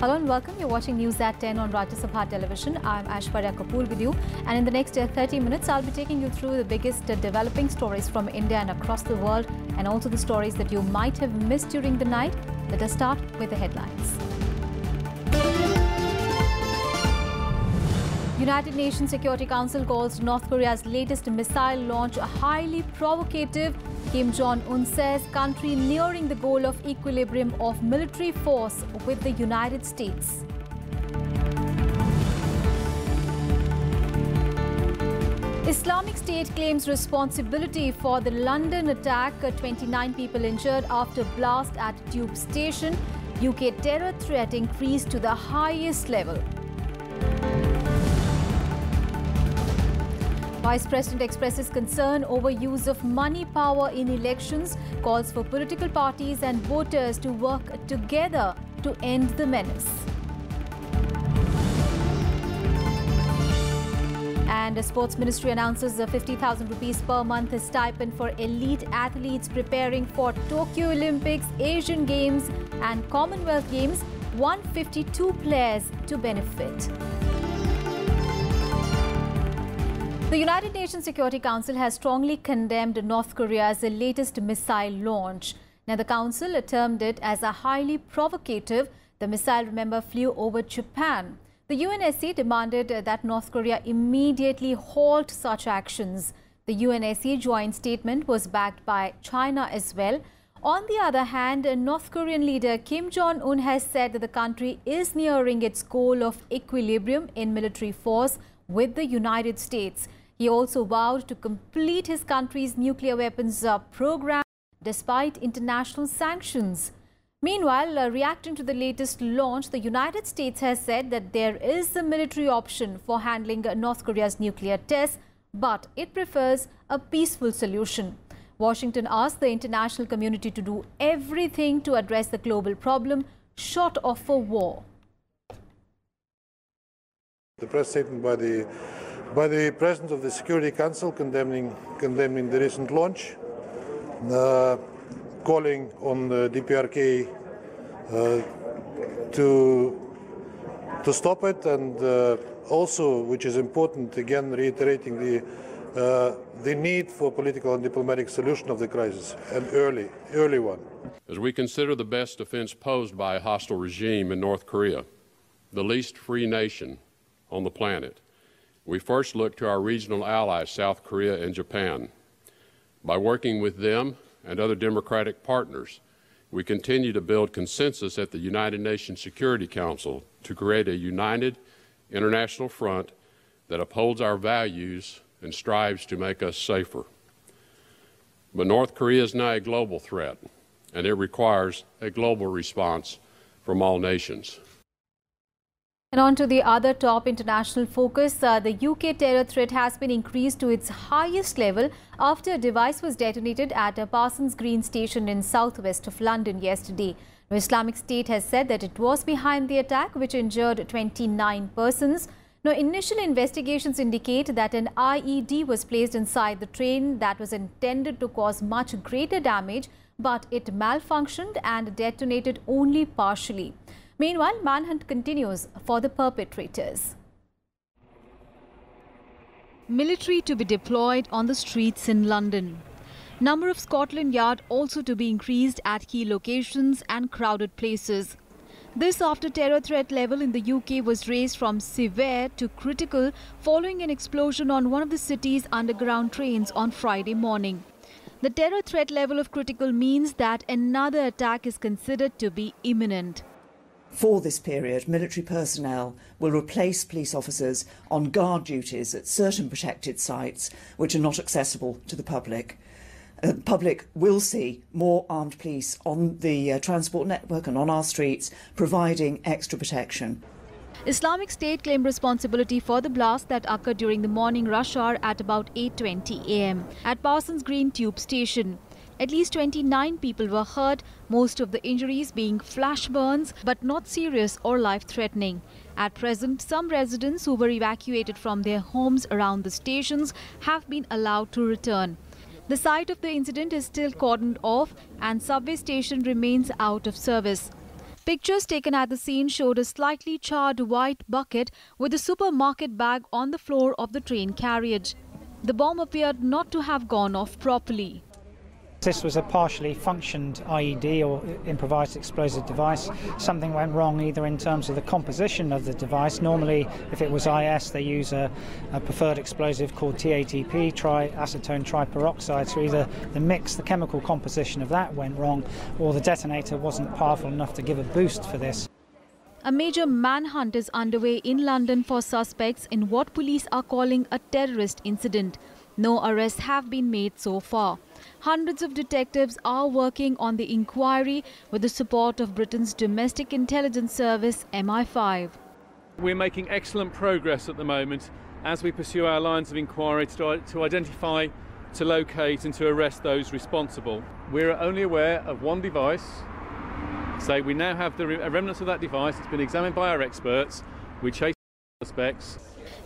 Hello and welcome. You're watching News at 10 on Rajya Sabha television. I'm Aishwarya Kapoor with you. And in the next 30 minutes, I'll be taking you through the biggest developing stories from India and across the world, and also the stories that you might have missed during the night. Let us start with the headlines. United Nations Security Council calls North Korea's latest missile launch highly provocative. Kim Jong-un says country nearing the goal of equilibrium of military force with the United States. Islamic State claims responsibility for the London attack. 29 people injured after blast at Tube Station. UK terror threat increased to the highest level. Vice President expresses concern over use of money power in elections, calls for political parties and voters to work together to end the menace. And the Sports Ministry announces a 50,000 rupees per month stipend for elite athletes preparing for Tokyo Olympics, Asian Games and Commonwealth Games. 152 players to benefit. The United Nations Security Council has strongly condemned North Korea's latest missile launch. Now, the Council termed it as a highly provocative. The missile, remember, flew over Japan. The UNSC demanded that North Korea immediately halt such actions. The UNSC joint statement was backed by China as well. On the other hand, North Korean leader Kim Jong-un has said that the country is nearing its goal of equilibrium in military force with the United States. He also vowed to complete his country's nuclear weapons program despite international sanctions. Meanwhile, reacting to the latest launch, the United States has said that there is a military option for handling North Korea's nuclear tests, but it prefers a peaceful solution. Washington asked the international community to do everything to address the global problem, short of a war. The press statement by the President of the Security Council condemning the recent launch, calling on the DPRK to stop it, and also, which is important, again reiterating the need for political and diplomatic solution of the crisis, an early one. As we consider the best defense posed by a hostile regime in North Korea, the least free nation on the planet, we first look to our regional allies, South Korea and Japan. By working with them and other democratic partners, we continue to build consensus at the United Nations Security Council to create a united international front that upholds our values and strives to make us safer. But North Korea is now a global threat, and it requires a global response from all nations. And on to the other top international focus, the UK terror threat has been increased to its highest level after a device was detonated at a Parsons Green station in southwest of London yesterday. The Islamic State has said that it was behind the attack, which injured 29 persons. Now, initial investigations indicate that an IED was placed inside the train that was intended to cause much greater damage, but it malfunctioned and detonated only partially. Meanwhile, manhunt continues for the perpetrators. Military to be deployed on the streets in London. Number of Scotland Yard also to be increased at key locations and crowded places. This after terror threat level in the UK was raised from severe to critical following an explosion on one of the city's underground trains on Friday morning. The terror threat level of critical means that another attack is considered to be imminent. For this period, military personnel will replace police officers on guard duties at certain protected sites which are not accessible to the public. The public will see more armed police on the transport network and on our streets, providing extra protection. Islamic State claimed responsibility for the blast that occurred during the morning rush hour at about 8:20 a.m. at Parsons Green Tube Station. At least 29 people were hurt, most of the injuries being flash burns, but not serious or life-threatening. At present, some residents who were evacuated from their homes around the stations have been allowed to return. The site of the incident is still cordoned off and subway station remains out of service. Pictures taken at the scene showed a slightly charred white bucket with a supermarket bag on the floor of the train carriage. The bomb appeared not to have gone off properly. This was a partially functioned IED or improvised explosive device. Something went wrong either in terms of the composition of the device. Normally, if it was IS, they use a preferred explosive called TATP, triacetone triperoxide. So either the mix, the chemical composition of that went wrong, or the detonator wasn't powerful enough to give a boost for this. A major manhunt is underway in London for suspects in what police are calling a terrorist incident. No arrests have been made so far. Hundreds of detectives are working on the inquiry with the support of Britain's domestic intelligence service MI5. We're making excellent progress at the moment as we pursue our lines of inquiry to identify, to locate and to arrest those responsible. We're only aware of one device. So we now have the remnants of that device. It's been examined by our experts. We chase suspects.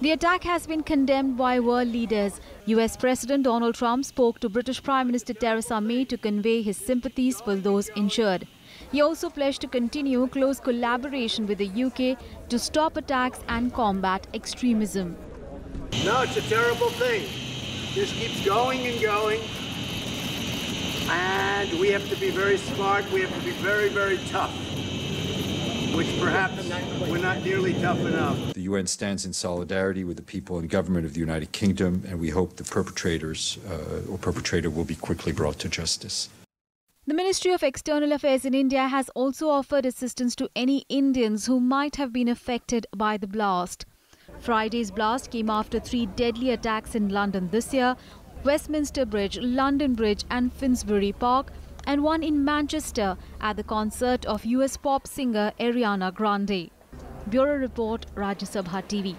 The attack has been condemned by world leaders. US President Donald Trump spoke to British Prime Minister Theresa May to convey his sympathies for those injured. He also pledged to continue close collaboration with the UK to stop attacks and combat extremism. No, it's a terrible thing. This keeps going and going. And we have to be very smart. We have to be very, very tough, which perhaps we're not nearly tough enough. The UN stands in solidarity with the people and government of the United Kingdom, and we hope the perpetrators or perpetrator will be quickly brought to justice. The Ministry of External Affairs in India has also offered assistance to any Indians who might have been affected by the blast. Friday's blast came after 3 deadly attacks in London this year: Westminster Bridge, London Bridge and Finsbury Park, and one in Manchester at the concert of US pop singer Ariana Grande. Bureau Report, Rajya Sabha TV.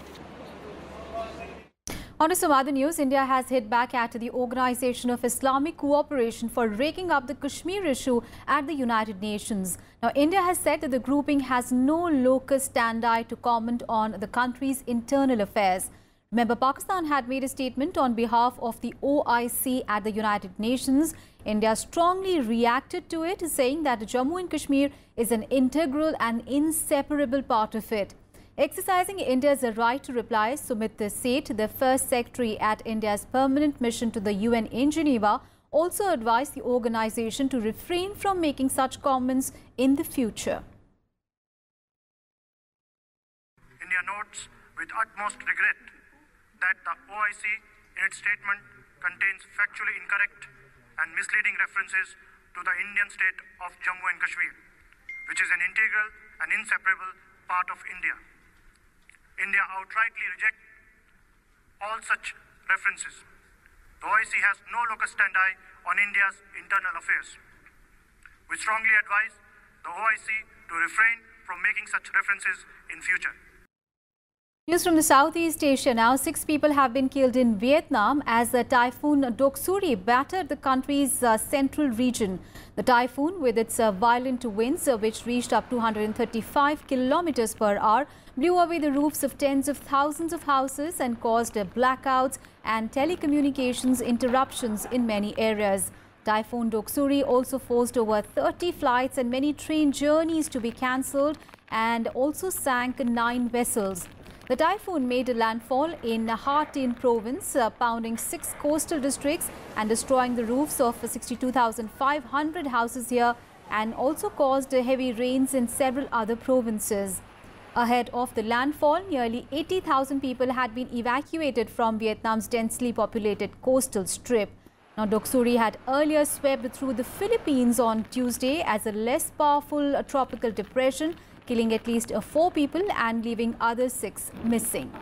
On to some other news, India has hit back at the Organization of Islamic Cooperation for raking up the Kashmir issue at the United Nations. Now, India has said that the grouping has no locus standi to comment on the country's internal affairs. Remember, Pakistan had made a statement on behalf of the OIC at the United Nations. India strongly reacted to it, saying that Jammu and Kashmir is an integral and inseparable part of it. Exercising India's right to reply, Sumit Sept, the first secretary at India's permanent mission to the UN in Geneva, also advised the organization to refrain from making such comments in the future. India notes with utmost regret that the OIC in its statement contains factually incorrect and misleading references to the Indian state of Jammu and Kashmir, which is an integral and inseparable part of India. India outrightly rejects all such references. The OIC has no locus standi on India's internal affairs. We strongly advise the OIC to refrain from making such references in future. News from the Southeast Asia now. 6 people have been killed in Vietnam as the typhoon Doksuri battered the country's central region. The typhoon, with its violent winds, which reached up to 135 kilometers per hour, blew away the roofs of tens of thousands of houses and caused blackouts and telecommunications interruptions in many areas. Typhoon Doksuri also forced over 30 flights and many train journeys to be cancelled and also sank 9 vessels. The typhoon made a landfall in Ha Tin province, pounding 6 coastal districts and destroying the roofs of 62,500 houses here, and also caused heavy rains in several other provinces. Ahead of the landfall, nearly 80,000 people had been evacuated from Vietnam's densely populated coastal strip. Now, Doksuri had earlier swept through the Philippines on Tuesday as a less powerful tropical depression, killing at least 4 people and leaving other 6 missing.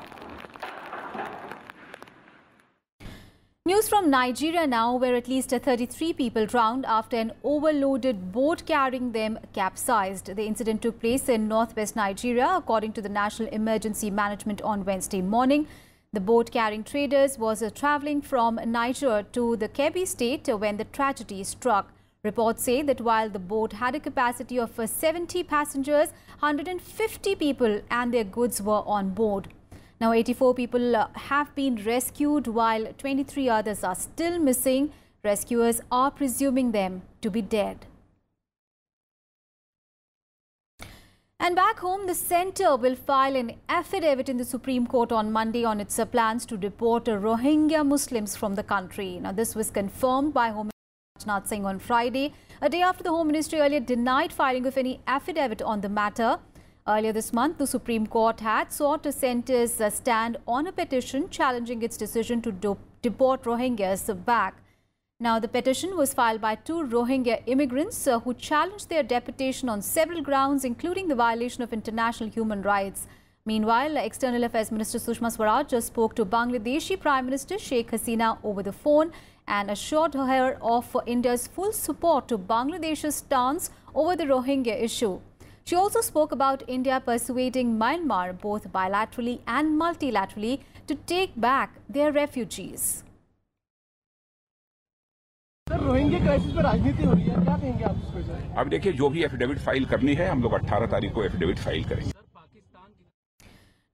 News from Nigeria now, where at least 33 people drowned after an overloaded boat carrying them capsized. The incident took place in northwest Nigeria, according to the National Emergency Management on Wednesday morning. The boat carrying traders was travelling from Niger to the Kebbi state when the tragedy struck. Reports say that while the boat had a capacity of 70 passengers, 150 people and their goods were on board. Now, 84 people have been rescued while 23 others are still missing. Rescuers are presuming them to be dead. And back home, the centre will file an affidavit in the Supreme Court on Monday on its plans to deport Rohingya Muslims from the country. Now, this was confirmed by Home Minister Rajnath Singh on Friday, a day after the Home Ministry earlier denied filing of any affidavit on the matter. Earlier this month, the Supreme Court had sought the centre's stand on a petition challenging its decision to deport Rohingyas back. Now, the petition was filed by 2 Rohingya immigrants who challenged their deportation on several grounds, including the violation of international human rights. Meanwhile, External Affairs Minister Sushma Swaraj just spoke to Bangladeshi Prime Minister Sheikh Hasina over the phone and assured her of India's full support to Bangladesh's stance over the Rohingya issue. She also spoke about India persuading Myanmar, both bilaterally and multilaterally, to take back their refugees. Rohingya crisis पर राजनीति हो रही है, क्या कहेंगे आप इस पर? अब देखिए, जो भी एफिडेविट फाइल करनी है, हम लोग 18 तारीख को एफिडेविट फाइल करेंगे.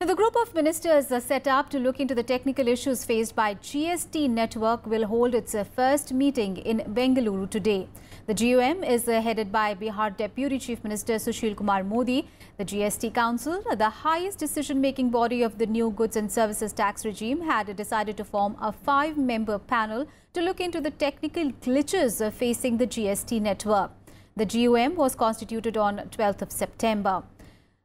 Now, the group of ministers set up to look into the technical issues faced by GST network will hold its first meeting in Bengaluru today. The GOM is headed by Bihar Deputy Chief Minister Sushil Kumar Modi. The GST Council, the highest decision-making body of the new goods and services tax regime, had decided to form a 5-member panel to look into the technical glitches facing the GST network. The GOM was constituted on 12th of September.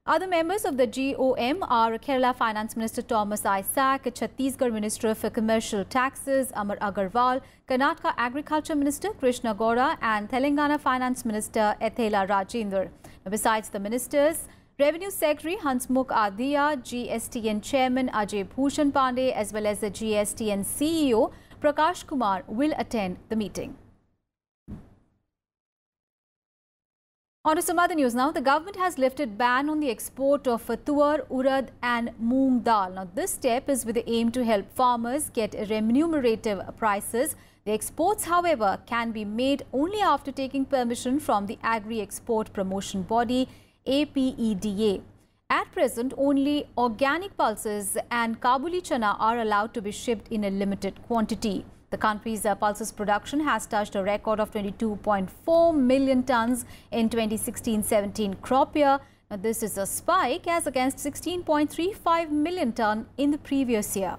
Other members of the GOM are Kerala Finance Minister Thomas Isaac, Chhattisgarh Minister for Commercial Taxes Amar Agarwal, Karnataka Agriculture Minister Krishna Gaura and Telangana Finance Minister Ethela Rajendra. Besides the ministers, Revenue Secretary Hansmukh Adhia, GSTN Chairman Ajay Bhushan Pandey as well as the GSTN CEO Prakash Kumar will attend the meeting. On to some other news now. The government has lifted ban on the export of tuar, urad and moong dal. Now, this step is with the aim to help farmers get remunerative prices. The exports, however, can be made only after taking permission from the Agri-Export Promotion Body, APEDA. At present, only organic pulses and Kabuli chana are allowed to be shipped in a limited quantity. The country's pulses production has touched a record of 22.4 million tons in 2016-17 crop year. Now, this is a spike as against 16.35 million ton in the previous year.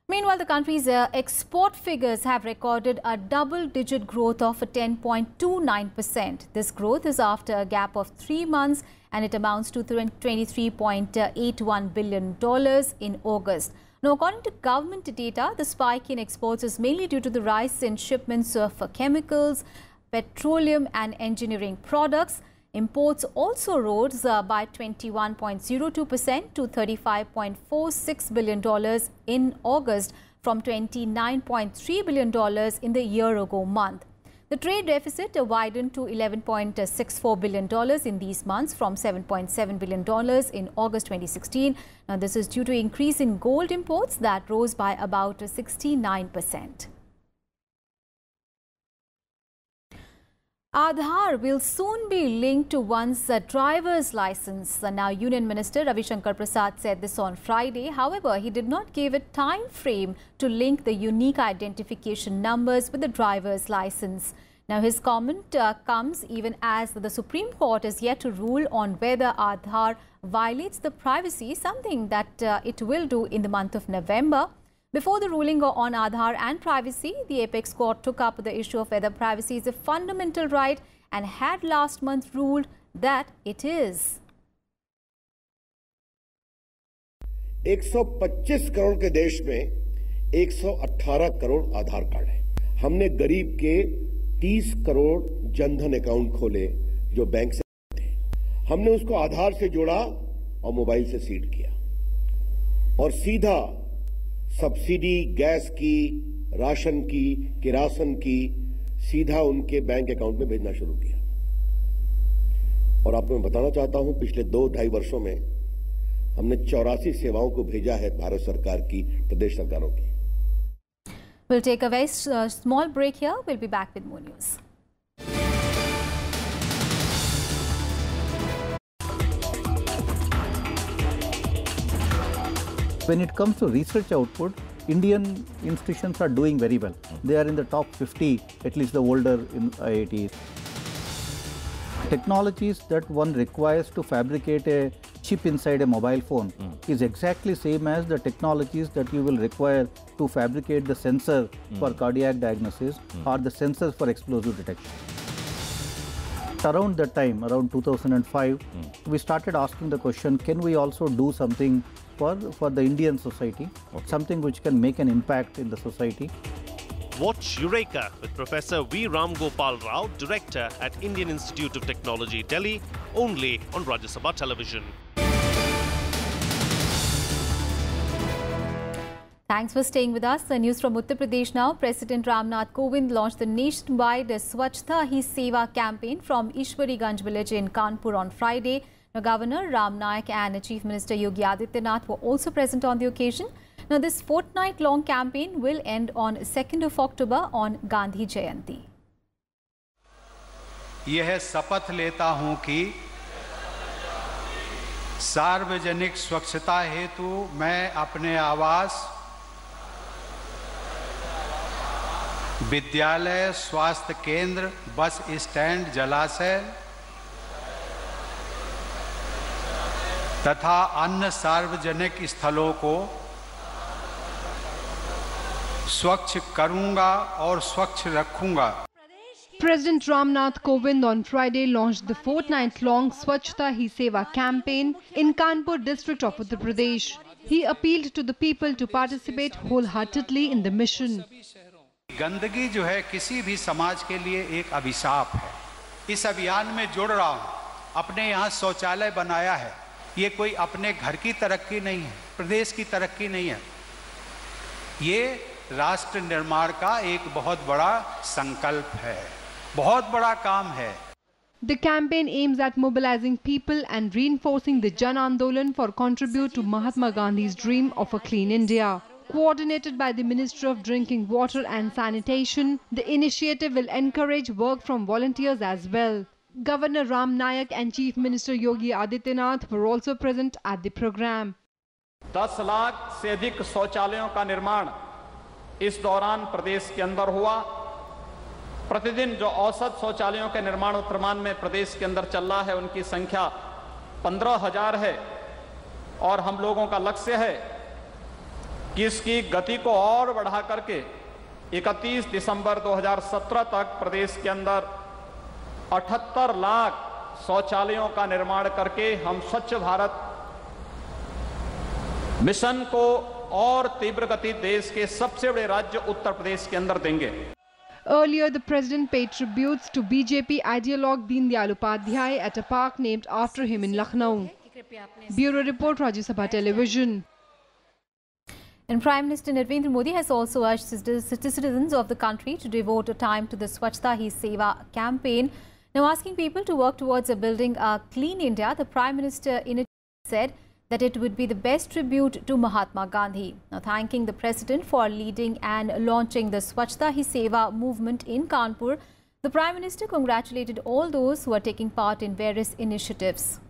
Meanwhile, the country's export figures have recorded a double-digit growth of 10.29%. This growth is after a gap of 3 months and it amounts to $23.81 billion in August. Now, according to government data, the spike in exports is mainly due to the rise in shipments of chemicals, petroleum and engineering products. Imports also rose by 21.02% to $35.46 billion in August from $29.3 billion in the year-ago month. The trade deficit widened to $11.64 billion in these months from $7.7 billion in August 2016. Now, this is due to increase in gold imports that rose by about 69%. Aadhaar will soon be linked to one's driver's license. Now, Union Minister Ravi Shankar Prasad said this on Friday. However, he did not give a time frame to link the unique identification numbers with the driver's license. Now, his comment comes even as the Supreme Court is yet to rule on whether Aadhaar violates the privacy, something that it will do in the month of November. Before the ruling on Aadhaar and privacy, the Apex Court took up the issue of whether privacy is a fundamental right and had last month ruled that it is. 125 crore के देश में 118 करोड़ आधार card है. हमने गरीब के 30 crore Jan Dhan account खोले जो bank से थे. हमने उसको आधार से जोड़ा और मोबाइल से सीड किया और सीधा सब्सिडी गैस की, राशन की, किरासन की सीधा उनके बैंक अकाउंट में भेजना शुरू किया. और आपको मैं बताना चाहता हूं, पिछले 2-2.5 वर्षों में हमने 84 सेवाओं को भेजा है भारत सरकार की, प्रदेश सरकारों की. We'll take a very small break here. We'll be back with more news. When it comes to research output, Indian institutions are doing very well. They are in the top 50, at least the older in IITs. technologies that one requires to fabricate a chip inside a mobile phone is exactly same as the technologies that you will require to fabricate the sensor for cardiac diagnosis or the sensors for explosive detection. Around that time, around 2005, we started asking the question, can we also do something for the Indian society, something which can make an impact in the society. Watch Eureka with Professor V. Ram Gopal Rao, Director at Indian Institute of Technology, Delhi, only on Rajya Sabha television. Thanks for staying with us. The news from Uttar Pradesh now. President Ramnath Kovind launched the nationwide Swachhta Hi Seva campaign from Ishwariganj village in Kanpur on Friday. Now, Governor Ram Nayak and Chief Minister Yogi Adityanath were also present on the occasion. Now, this fortnight-long campaign will end on 2nd of October on Gandhi Jayanti. यह शपथ लेता हूं कि सार्वजनिक स्वच्छता हेतु मैं अपने आवास, विद्यालय, स्वास्थ्य केंद्र, बस स्टैंड, जलाशय तथा अन्य सार्वजनिक स्थलों को स्वच्छ करूंगा और स्वच्छ रखूंगा. President Ramnath Kovind on Friday launched the fortnight-long Swachhta Hi Seva campaign in Kanpur district of Uttar Pradesh. He appealed to the people to participate wholeheartedly in the mission. गंदगी जो है किसी भी समाज के लिए एक अभिशाप है. इस अभियान में जुड़ रहा हूं. अपने यहाँ शौचालय बनाया है. ये कोई अपने घर की तरक्की नहीं है, प्रदेश की तरक्की नहीं है. ये राष्ट्र निर्माण का एक बहुत बड़ा संकल्प है, बहुत बड़ा काम है. The campaign aims at mobilizing people and reinforcing the Jan Andolan for contribute to Mahatma Gandhi's dream of a clean India. Coordinated by the Ministry of Drinking Water and Sanitation, the initiative will encourage work from volunteers as well. Governor Ram Nayak and Chief Minister Yogi Adityanath were also present at the program. 10 lakh से अधिक शौचालयों का निर्माण इस दौरान प्रदेश के अंदर हुआ. प्रतिदिन जो औसत शौचालयों के निर्माण उत्तरमान में प्रदेश के अंदर चल रहा है, उनकी संख्या 15,000 है. और हम लोगों का लक्ष्य है कि इसकी गति को और बढ़ा करके 31 दिसंबर 2017 तक प्रदेश के अंदर 78 लाख शौचालयों का निर्माण करके हम स्वच्छ भारत मिशन को और तीव्र गति देश के सबसे बड़े राज्य उत्तर प्रदेश के अंदर देंगे. Earlier, the president paid tributes to BJP ideologue Deen Dayal Upadhyay at a park named after him in Lucknow. Bureau Report, Rajya Sabha Television. And Prime Minister Narendra Modi has also urged citizens of the country to devote time to the Swachhta Hi Seva campaign. Now, asking people to work towards building a clean India, the Prime Minister in a said that it would be the best tribute to Mahatma Gandhi. Now, thanking the President for leading and launching the Swachhta Hi Seva movement in Kanpur, the Prime Minister congratulated all those who are taking part in various initiatives.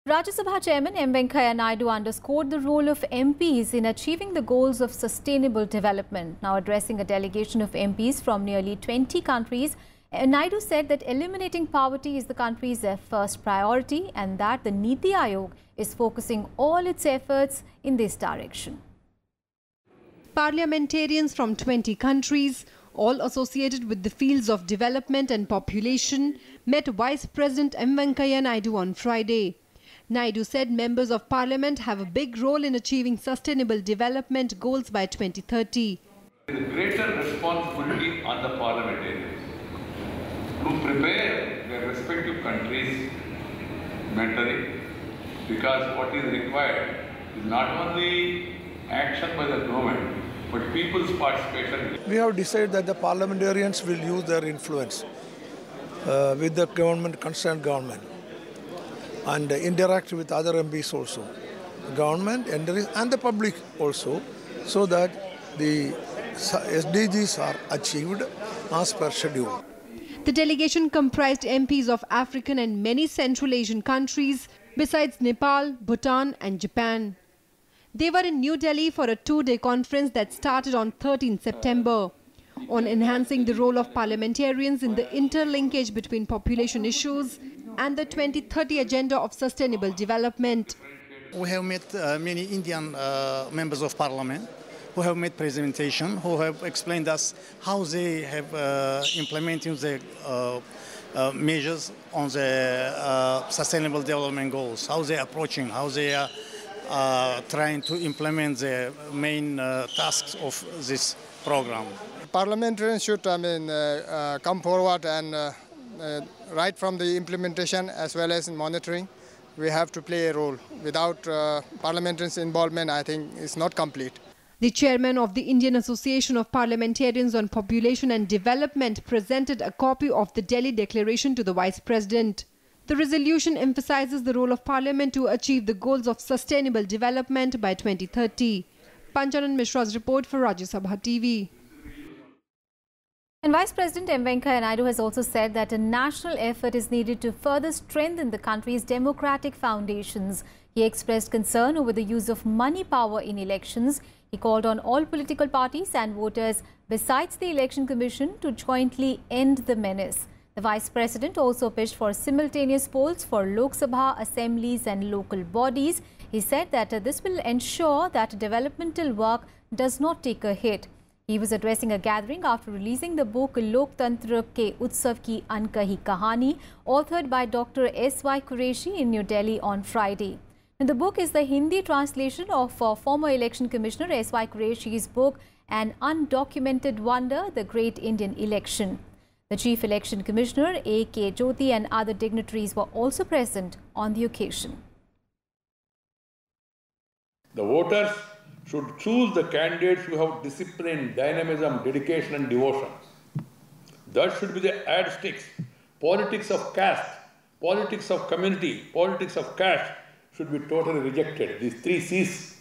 Rajya Sabha Chairman M. Venkaiah Naidu underscored the role of MPs in achieving the goals of sustainable development. Now, addressing a delegation of MPs from nearly 20 countries, Naidu said that eliminating poverty is the country's first priority and that the Niti Aayog is focusing all its efforts in this direction. Parliamentarians from 20 countries, all associated with the fields of development and population, met Vice President M. Venkaiah Naidu on Friday. Naidu said members of parliament have a big role in achieving sustainable development goals by 2030. There is a greater responsibility on the parliamentarians to prepare their respective countries mentally, because what is required is not only action by the government, but people's participation. We have decided that the parliamentarians will use their influence with the government, concerned government, and interact with other MPs also, the government and the public also, so that the SDGs are achieved as per schedule. The delegation comprised MPs of African and many Central Asian countries, besides Nepal, Bhutan and Japan. They were in New Delhi for a two-day conference that started on 13 September. on enhancing the role of parliamentarians in the interlinkage between population issues and the 2030 agenda of sustainable development. We have met many Indian members of parliament who have made presentation, who have explained us how they have implementing the measures on the sustainable development goals, how they are approaching, how they are trying to implement the main tasks of this program. Parliamentarians should, come forward and right from the implementation as well as in monitoring, we have to play a role. Without parliamentarians' involvement, I think it's not complete. The chairman of the Indian Association of Parliamentarians on Population and Development presented a copy of the Delhi Declaration to the Vice President. The resolution emphasizes the role of Parliament to achieve the goals of sustainable development by 2030. Panchanan Mishra's report for Rajya Sabha TV. And Vice President M. Venkaiah Naidu has also said that a national effort is needed to further strengthen the country's democratic foundations. He expressed concern over the use of money power in elections. He called on all political parties and voters, besides the Election Commission, to jointly end the menace. The Vice President also pitched for simultaneous polls for Lok Sabha, assemblies and local bodies. He said that this will ensure that developmental work does not take a hit. He was addressing a gathering after releasing the book Loktantra Ke Utsav Ki Ankahi Kahani, authored by Dr. S.Y. Qureshi in New Delhi on Friday. And the book is the Hindi translation of former Election Commissioner S.Y. Qureshi's book, An Undocumented Wonder, The Great Indian Election. The Chief Election Commissioner A.K. Jyoti and other dignitaries were also present on the occasion. The voters should choose the candidates who have discipline, dynamism, dedication and devotion. That should be the yardsticks. Politics of caste, politics of community, politics of caste should be totally rejected. These 3 C's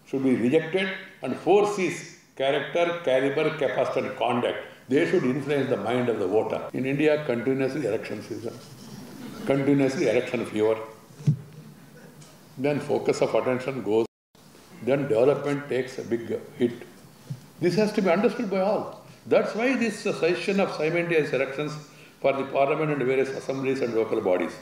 should be rejected, and 4 C's, character, caliber, capacity and conduct. They should influence the mind of the voter. In India, continuously election season, continuously election fever. Then focus of attention goes. Then development takes a big hit. This has to be understood by all. That's why this session of simultaneous elections for the parliament and various assemblies and local bodies.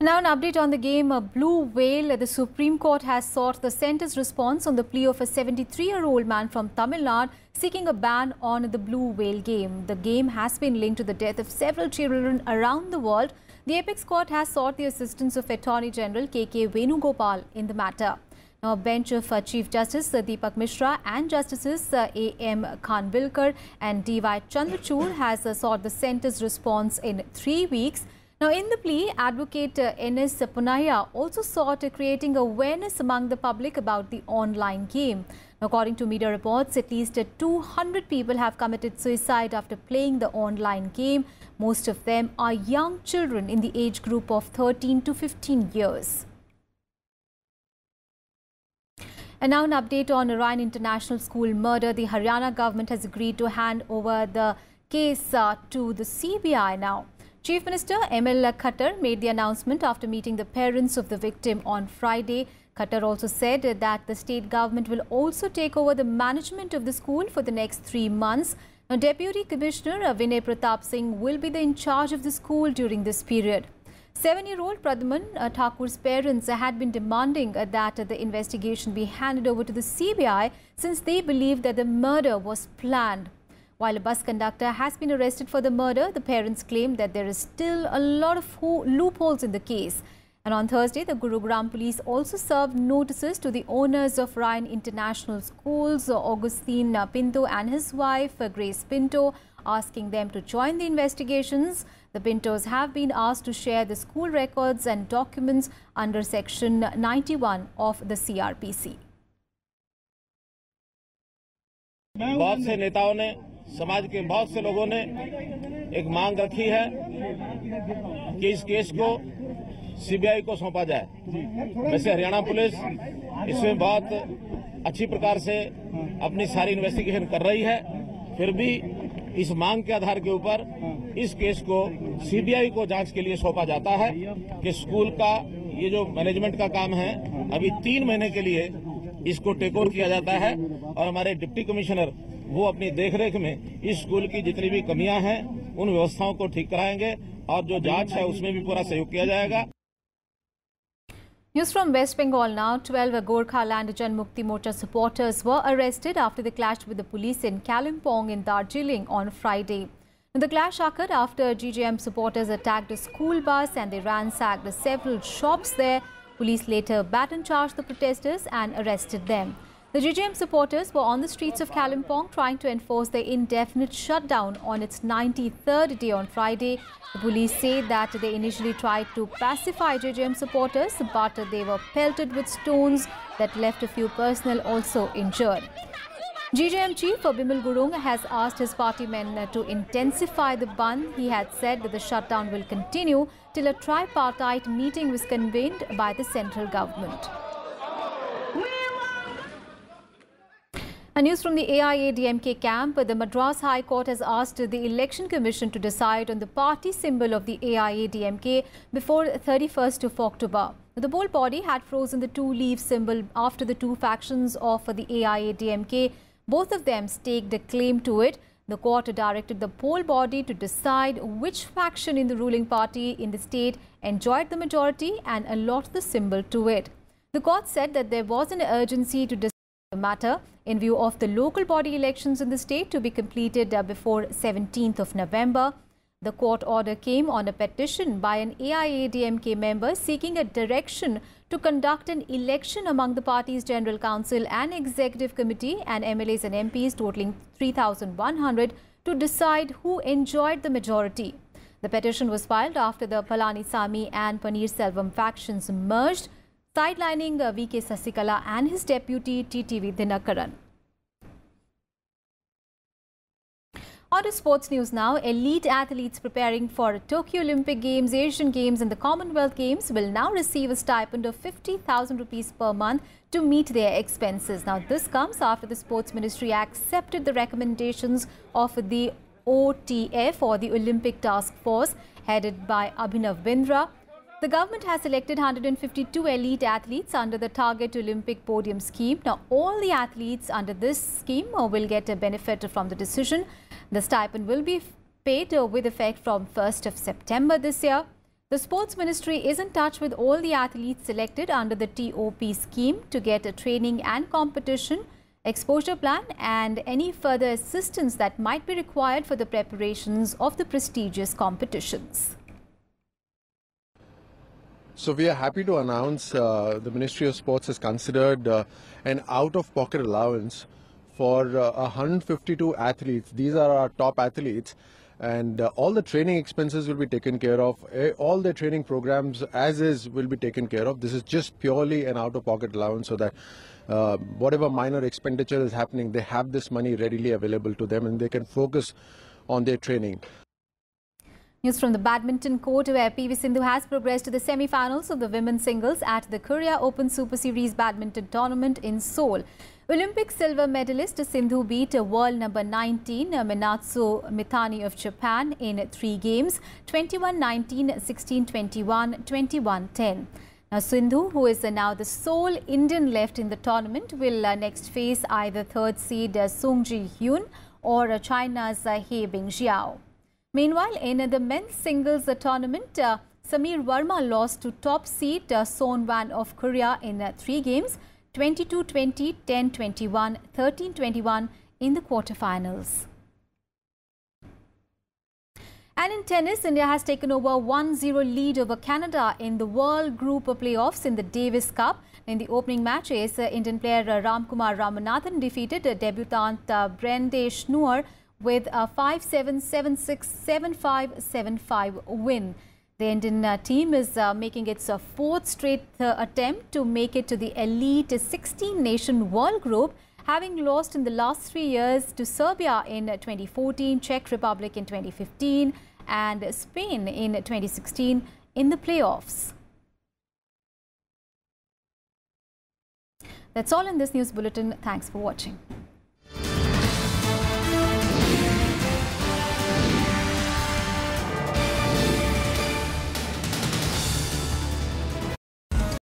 Now an update on the game Blue Whale. The Supreme Court has sought the centre's response on the plea of a 73-year-old man from Tamil Nadu seeking a ban on the Blue Whale game. The game has been linked to the death of several children around the world. The Apex Court has sought the assistance of Attorney General K.K. Venugopal in the matter. Now, a bench of Chief Justice Deepak Mishra and Justices A.M. Khanvilkar and D.Y. Chandrachud has sought the centre's response in 3 weeks. Now, in the plea, Advocate N.S. Punaya also sought creating awareness among the public about the online game. According to media reports, at least 200 people have committed suicide after playing the online game. Most of them are young children in the age group of 13 to 15 years. And now an update on Orion International School murder. The Haryana government has agreed to hand over the case to the CBI now. Chief Minister M.L. Khattar made the announcement after meeting the parents of the victim on Friday. Khattar also said that the state government will also take over the management of the school for the next 3 months. Now, Deputy Commissioner Vinay Pratap Singh will be in charge of the school during this period. 7-year-old Pradman Thakur's parents had been demanding that the investigation be handed over to the CBI since they believe that the murder was planned. While a bus conductor has been arrested for the murder, the parents claim that there is still a lot of loopholes in the case. And on Thursday, the Gurugram police also served notices to the owners of Orion International Schools, Augustine Pinto and his wife, Grace Pinto, asking them to join the investigations. The Pintos have been asked to share the school records and documents under Section 91 of the CRPC. बहुत से नेताओं ने, समाज के बहुत से लोगों ने एक मांग रखी है कि इस केस को सीबीआई को सौंपा जाए। वैसे हरियाणा पुलिस इसमें बहुत अच्छी प्रकार से अपनी सारी इन्वेस्टिगेशन कर रही है, फिर भी इस मांग के आधार के ऊपर इस केस को सीबीआई को जांच के लिए सौंपा जाता है कि स्कूल का ये जो मैनेजमेंट का काम है अभी 3 महीने के लिए इसको टेक ओवर किया जाता है और हमारे डिप्टी कमिश्नर वो अपनी देखरेख में इस स्कूल की जितनी भी कमियां हैं उन व्यवस्थाओं को ठीक कराएंगे और जो जांच है उसमें भी पूरा सहयोग किया जाएगा। News from West Bengal now. 12 Gorkhaland Janmukti Morcha supporters were arrested after they clashed with the police in Kalimpong in Darjeeling on Friday. The clash occurred after GJM supporters attacked a school bus and they ransacked several shops there. Police later baton charged the protesters and arrested them. The GJM supporters were on the streets of Kalimpong trying to enforce the indefinite shutdown on its 93rd day on Friday. The police say that they initially tried to pacify GJM supporters, but they were pelted with stones that left a few personnel also injured. GJM chief Bimal Gurung has asked his party men to intensify the ban. He had said that the shutdown will continue till a tripartite meeting was convened by the central government. News from the AIADMK camp. The Madras High Court has asked the Election Commission to decide on the party symbol of the AIADMK before 31st of October. The poll body had frozen the two-leaf symbol after the two factions of the AIADMK. Both of them staked a claim to it. The court directed the poll body to decide which faction in the ruling party in the state enjoyed the majority and allot the symbol to it. The court said that there was an urgency to decide the matter in view of the local body elections in the state to be completed before 17th of November. The court order came on a petition by an AIADMK member seeking a direction to conduct an election among the party's General Council and Executive Committee and MLAs and MPs totaling 3,100 to decide who enjoyed the majority. The petition was filed after the Palanisamy and Paneer Selvam factions merged, sidelining VK Sasikala and his deputy TTV Dinakaran. On to sports news now. Elite athletes preparing for Tokyo Olympic Games, Asian Games and the Commonwealth Games will now receive a stipend of 50,000 rupees per month to meet their expenses. Now, this comes after the Sports Ministry accepted the recommendations of the OTF or the Olympic Task Force headed by Abhinav Bindra. The government has selected 152 elite athletes under the Target Olympic Podium scheme. Now, all the athletes under this scheme will get a benefit from the decision. The stipend will be paid with effect from 1st of September this year. The Sports Ministry is in touch with all the athletes selected under the TOP scheme to get a training and competition, exposure plan and any further assistance that might be required for the preparations of the prestigious competitions. So we are happy to announce the Ministry of Sports has considered an out-of-pocket allowance for 152 athletes. These are our top athletes, and all the training expenses will be taken care of. All the training programs as is will be taken care of. This is just purely an out-of-pocket allowance so that whatever minor expenditure is happening, they have this money readily available to them and they can focus on their training. News from the badminton court, where PV Sindhu has progressed to the semi-finals of the women's singles at the Korea Open Super Series badminton tournament in Seoul. Olympic silver medalist Sindhu beat world number 19 Minatsu Mithani of Japan in 3 games, 21-19, 16-21, 21-10. Now, Sindhu, who is now the sole Indian left in the tournament, will next face either third seed Sung Ji-hyun or China's He Bingjiao. Meanwhile, in the men's singles tournament, Samir Verma lost to top seed Son Wan of Korea in 3 games, 22-20, 10-21, 13-21 in the quarterfinals. And in tennis, India has taken over 1-0 lead over Canada in the World Group playoffs in the Davis Cup. In the opening matches, Indian player Ramkumar Ramanathan defeated debutant Brende Schnoor with a 5-7, 7-6, 7-5, 7-5 win. The Indian team is making its 4th straight attempt to make it to the elite 16-nation world group, having lost in the last 3 years to Serbia in 2014, Czech Republic in 2015 and Spain in 2016 in the playoffs. That's all in this news bulletin. Thanks for watching.